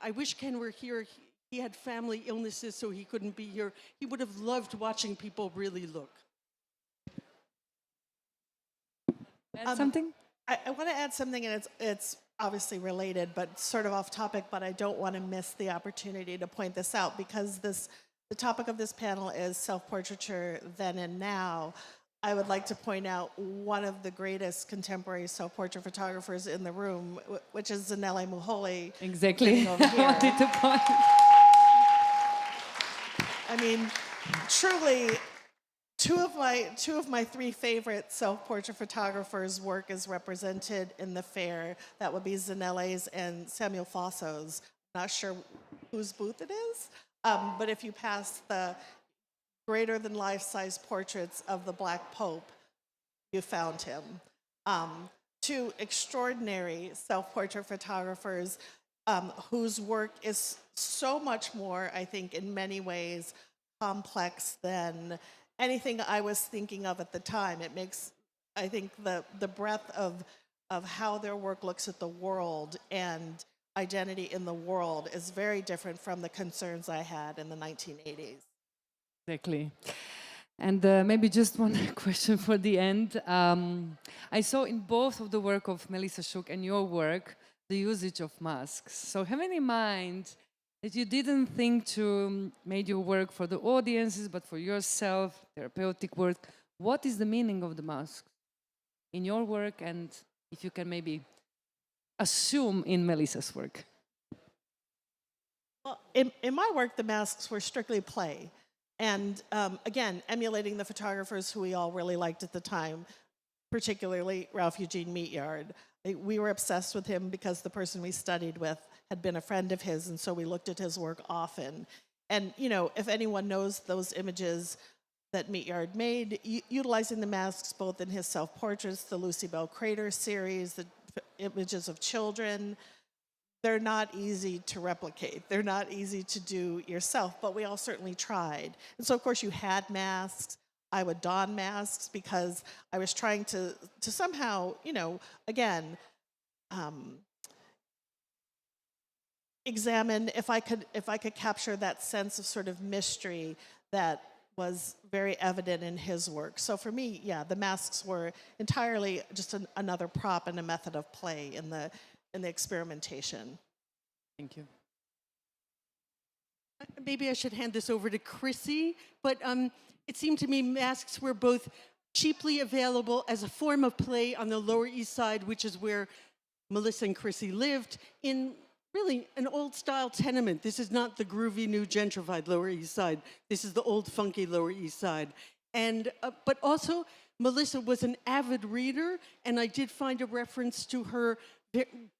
I wish Ken were here. He had family illnesses, so he couldn't be here. He would have loved watching people really look. Add something? I want to add something, and it's obviously related, but sort of off topic, but I don't want to miss the opportunity to point this out, because the topic of this panel is self-portraiture then and now. I would like to point out one of the greatest contemporary self-portrait photographers in the room, which is Zanele Muholi. Exactly. Over I here. wanted to point. I mean, truly, two of my three favorite self-portrait photographers' work is represented in the fair. That would be Zanele's and Samuel Fosso's. Not sure whose booth it is, but if you pass the greater than life-size portraits of the Black Pope, you found him. Two extraordinary self-portrait photographers whose work is so much more, I think, in many ways, complex than anything I was thinking of at the time. It makes, I think, the breadth of how their work looks at the world and identity in the world is very different from the concerns I had in the 1980s. Exactly. And maybe just one question for the end. I saw in both of the work of Melissa Shook and your work the usage of masks. So having in mind that you didn't think to make your work for the audiences, but for yourself, therapeutic work, what is the meaning of the masks in your work, and if you can maybe assume in Melissa's work? Well, in my work, the masks were strictly play. And again, emulating the photographers who we all really liked at the time, particularly Ralph Eugene Meatyard. We were obsessed with him because the person we studied with had been a friend of his, and so we looked at his work often. And, you know, if anyone knows those images that Meatyard made, utilizing the masks both in his self-portraits, the Lucy Bell Crater series, the images of children, they're not easy to replicate. They're not easy to do yourself, but we all certainly tried. And so, of course, you had masks. I would don masks because I was trying to somehow, you know, again, examine if I could capture that sense of sort of mystery that was very evident in his work. So for me, yeah, the masks were entirely just another prop and a method of play in the experimentation. Thank you. Maybe I should hand this over to Chrissy, but it seemed to me masks were both cheaply available as a form of play on the Lower East Side, which is where Melissa and Chrissy lived, in really an old-style tenement. This is not the groovy, new gentrified Lower East Side. This is the old, funky Lower East Side. And but also, Melissa was an avid reader, and I did find a reference to her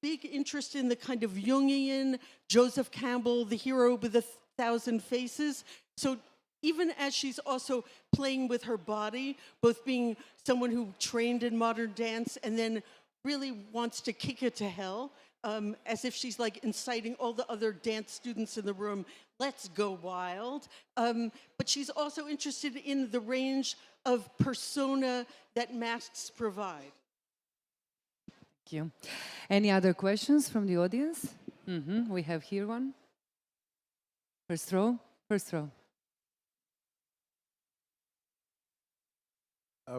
big interest in the kind of Jungian, Joseph Campbell, the hero with 1,000 faces. So even as she's also playing with her body, both being someone who trained in modern dance and then really wants to kick it to hell, as if she's like inciting all the other dance students in the room, let's go wild. But she's also interested in the range of persona that masks provide. Thank you. Any other questions from the audience? We have here one. First row. First row.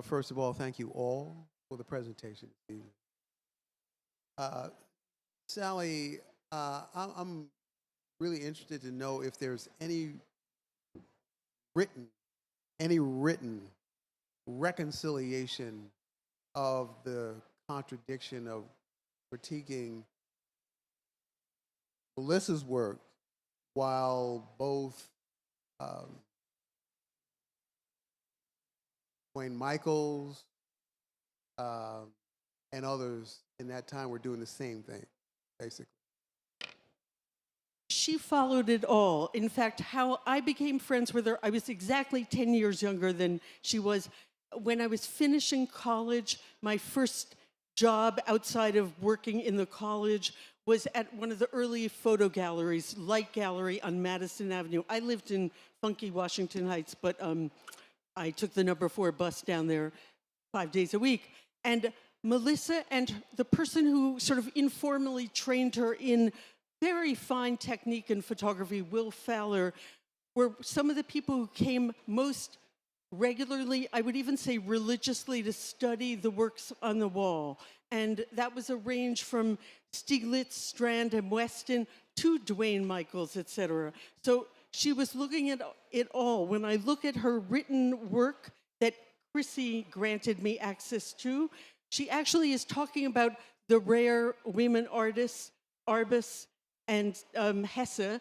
First of all, thank you all for the presentation this evening. Sally, I'm really interested to know if there's any written reconciliation of the contradiction of critiquing Melissa's work while both Wayne Michaels and others in that time were doing the same thing, basically. She followed it all. In fact, how I became friends with her, I was exactly 10 years younger than she was. When I was finishing college, my first job outside of working in the college was at one of the early photo galleries, Light Gallery on Madison Avenue. I lived in funky Washington Heights, but I took the number 4 bus down there 5 days a week. And Melissa and the person who sort of informally trained her in very fine technique in photography, Will Fowler, were some of the people who came most regularly, I would even say religiously, to study the works on the wall. And that was a range from Stieglitz, Strand, and Weston to Duane Michaels, etc. So she was looking at it all. When I look at her written work that Chrissy granted me access to, she actually is talking about the rare women artists, Arbus and Hesse.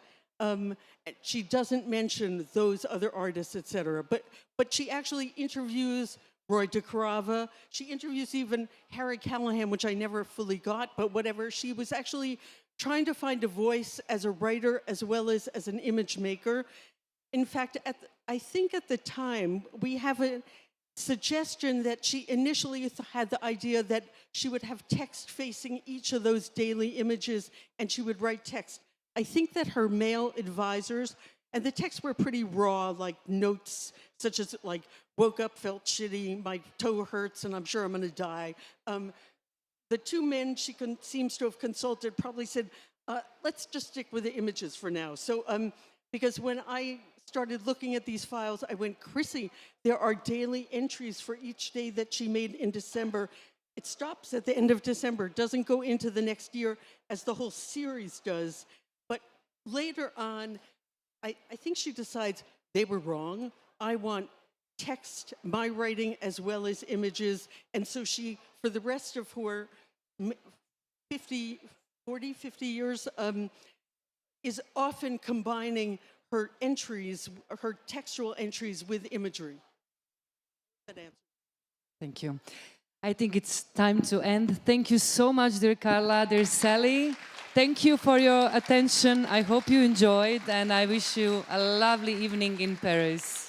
She doesn't mention those other artists, etc. But she actually interviews Roy DeCarava. She interviews even Harry Callahan, which I never fully got, but whatever. She was actually trying to find a voice as a writer as well as an image maker. In fact, I think at the time, we have a suggestion that she initially had the idea that she would have text facing each of those daily images and she would write text. I think that her male advisors, and the texts were pretty raw, like notes such as like, woke up, felt shitty, my toe hurts, and I'm sure I'm gonna die. The 2 men she seems to have consulted probably said, let's just stick with the images for now. So, because when I started looking at these files, I went, Chrissy, there are daily entries for each day that she made in December. It stops at the end of December, doesn't go into the next year as the whole series does. But later on, I think she decides they were wrong. I want text, my writing, as well as images. And so she, for the rest of her 50 years, is often combining her entries, her textual entries with imagery. That answer. Thank you. I think it's time to end. Thank you so much, dear Carla, dear Sally. Thank you for your attention. I hope you enjoyed, and I wish you a lovely evening in Paris.